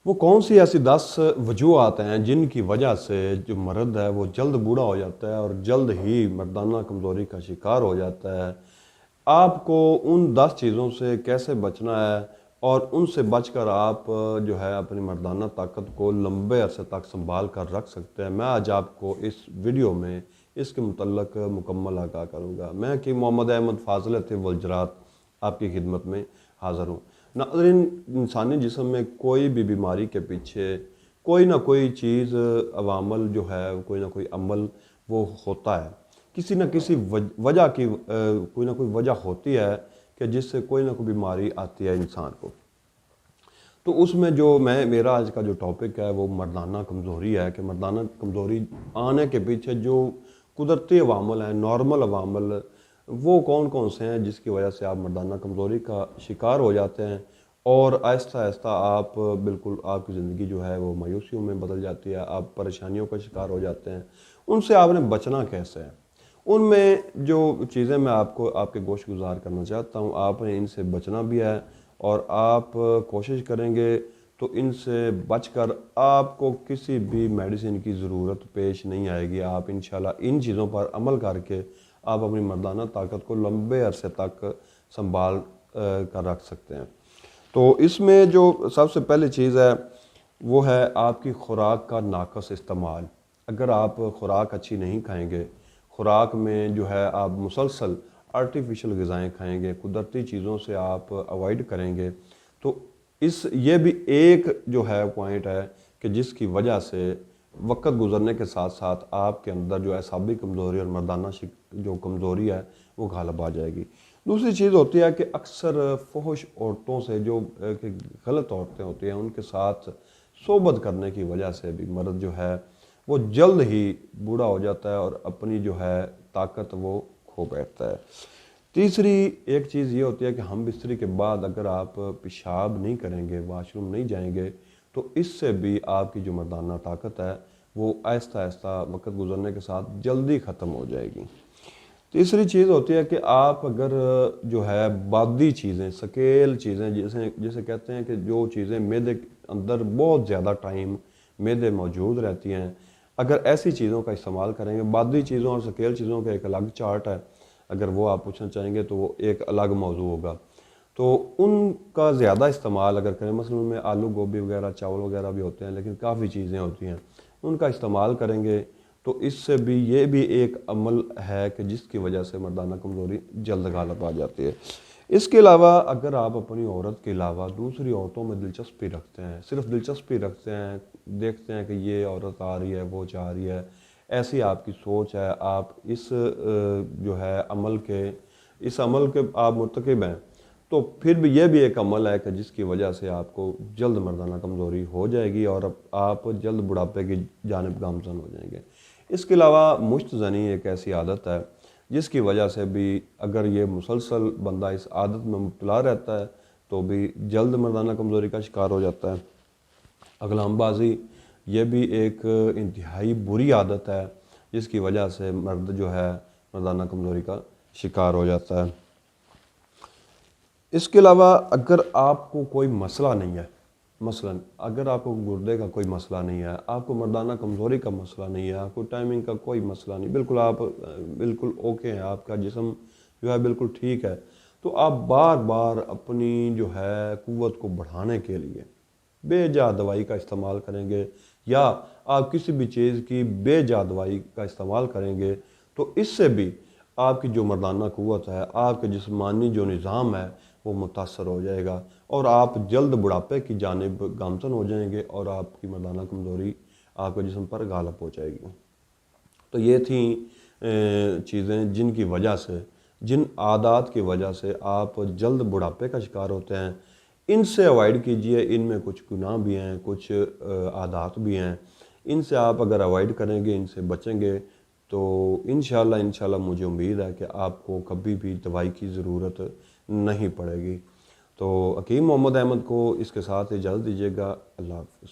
وہ کون سی ایسی 10 وجوہات ہیں جن کی وجہ سے جو مرد ہے وہ جلد بوڑھا ہو جاتا ہے اور جلد ہی مردانہ کمزوری کا شکار ہو جاتا ہے؟ آپ کو ان 10 چیزوں سے کیسے بچنا ہے اور ان سے بچ کر آپ جو ہے اپنی مردانہ طاقت کو لمبے عرصے تک سنبھال کر رکھ سکتے ہیں، میں آج آپ کو اس ویڈیو میں اس کے متعلق مکمل آگاہ کروں گا۔ میں کہ محمد احمد فاضل طب والجراحات آپ کی خدمت میں حاضر ہوں۔ ناظرین، انسانی جسم میں کوئی بھی بیماری کے پیچھے کوئی نہ کوئی چیز، عوامل جو ہے، کوئی نہ کوئی عمل وہ ہوتا ہے، کسی نہ کسی وجہ کی کوئی نہ کوئی وجہ ہوتی ہے کہ جس سے کوئی نہ کوئی بیماری آتی ہے انسان کو۔ تو اس میں جو میرا آج کا جو ٹاپک ہے وہ مردانہ کمزوری ہے، کہ مردانہ کمزوری آنے کے پیچھے جو قدرتی عوامل ہیں، نارمل عوامل، وہ کون کون سے ہیں جس کی وجہ سے آپ مردانہ کمزوری کا شکار ہو جاتے ہیں اور آہستہ آہستہ آپ بالکل آپ کی زندگی جو ہے وہ مایوسیوں میں بدل جاتی ہے، آپ پریشانیوں کا شکار ہو جاتے ہیں۔ ان سے آپ نے بچنا کیسے ہے؟ ان میں جو چیزیں میں آپ کو آپ کے گوش گزار کرنا چاہتا ہوں، آپ نے ان سے بچنا بھی ہے اور آپ کوشش کریں گے تو ان سے بچ کر آپ کو کسی بھی میڈیسن کی ضرورت پیش نہیں آئے گی۔ آپ انشاءاللہ ان چیزوں پر عمل کر کے آپ اپنی مردانہ طاقت کو لمبے عرصے تک سنبھال کر رکھ سکتے ہیں۔ تو اس میں جو سب سے پہلی چیز ہے وہ ہے آپ کی خوراک کا ناقص استعمال۔ اگر آپ خوراک اچھی نہیں کھائیں گے، خوراک میں جو ہے آپ مسلسل آرٹیفیشل غذائیں کھائیں گے، قدرتی چیزوں سے آپ اوائڈ کریں گے، تو یہ بھی ایک جو ہے پوائنٹ ہے کہ جس کی وجہ سے وقت گزرنے کے ساتھ ساتھ آپ کے اندر جو اعصابی کمزوری اور مردانہ جو کمزوری ہے وہ غالب آ جائے گی۔ دوسری چیز ہوتی ہے کہ اکثر فحش عورتوں سے، جو کہ غلط عورتیں ہوتی ہیں، ان کے ساتھ صحبت کرنے کی وجہ سے بھی مرد جو ہے وہ جلد ہی بوڑھا ہو جاتا ہے اور اپنی جو ہے طاقت وہ کھو بیٹھتا ہے۔ تیسری ایک چیز یہ ہوتی ہے کہ ہم بستری کے بعد اگر آپ پیشاب نہیں کریں گے، واش روم نہیں جائیں گے، تو اس سے بھی آپ کی جو مردانہ طاقت ہے وہ آہستہ آہستہ وقت گزرنے کے ساتھ جلدی ختم ہو جائے گی۔ تیسری چیز ہوتی ہے کہ آپ اگر جو ہے بادی چیزیں، سکیل چیزیں، جسے کہتے ہیں کہ جو چیزیں معدے کے اندر بہت زیادہ ٹائم معدے موجود رہتی ہیں، اگر ایسی چیزوں کا استعمال کریں گے، بادی چیزوں اور سکیل چیزوں کا ایک الگ چارٹ ہے، اگر وہ آپ پوچھنا چاہیں گے تو وہ ایک الگ موضوع ہوگا، تو ان کا زیادہ استعمال اگر کریں، مثلا ان میں آلو گوبھی وغیرہ، چاول وغیرہ بھی ہوتے ہیں، لیکن کافی چیزیں ہوتی ہیں، ان کا استعمال کریں گے تو اس سے بھی یہ بھی ایک عمل ہے کہ جس کی وجہ سے مردانہ کمزوری جلد غالب آ جاتی ہے۔ اس کے علاوہ اگر آپ اپنی عورت کے علاوہ دوسری عورتوں میں دلچسپی رکھتے ہیں، صرف دلچسپی رکھتے ہیں، دیکھتے ہیں کہ یہ عورت آ رہی ہے، وہ جا رہی ہے، ایسی آپ کی سوچ ہے، آپ اس جو ہے عمل کے آپ مرتکب ہیں، تو پھر بھی یہ بھی ایک عمل ہے کہ جس کی وجہ سے آپ کو جلد مردانہ کمزوری ہو جائے گی اور آپ جلد بڑھاپے کی جانب گامزن ہو جائیں گے۔ اس کے علاوہ مشت زنی ایک ایسی عادت ہے جس کی وجہ سے بھی اگر یہ مسلسل بندہ اس عادت میں مبتلا رہتا ہے تو بھی جلد مردانہ کمزوری کا شکار ہو جاتا ہے۔ اغلام بازی یہ بھی ایک انتہائی بری عادت ہے جس کی وجہ سے مرد جو ہے مردانہ کمزوری کا شکار ہو جاتا ہے۔ اس کے علاوہ اگر آپ کو کوئی مسئلہ نہیں ہے، مثلا اگر آپ کو گردے کا کوئی مسئلہ نہیں ہے، آپ کو مردانہ کمزوری کا مسئلہ نہیں ہے، آپ کو ٹائمنگ کا کوئی مسئلہ نہیں، بالکل آپ بالکل اوکے ہیں، آپ کا جسم جو ہے بالکل ٹھیک ہے، تو آپ بار بار اپنی جو ہے قوت کو بڑھانے کے لیے بے جا دوائی کا استعمال کریں گے یا آپ کسی بھی چیز کی بے جا دوائی کا استعمال کریں گے تو اس سے بھی آپ کی جو مردانہ قوت ہے، آپ کے جسمانی جو نظام ہے وہ متاثر ہو جائے گا اور آپ جلد بڑھاپے کی جانب گامزن ہو جائیں گے اور آپ کی مردانہ کمزوری آپ کے جسم پر غالب ہو جائے گی۔ تو یہ تھیں چیزیں جن کی وجہ سے، جن عادات کی وجہ سے آپ جلد بڑھاپے کا شکار ہوتے ہیں، ان سے اوائڈ کیجئے۔ ان میں کچھ گناہ بھی ہیں، کچھ عادات بھی ہیں، ان سے آپ اگر اوائڈ کریں گے، ان سے بچیں گے تو انشاءاللہ مجھے امید ہے کہ آپ کو کبھی بھی دوائی کی ضرورت نہیں پڑے گی۔ تو حکیم محمد احمد کو اس کے ساتھ اجازت دیجیے گا۔ اللہ حافظ۔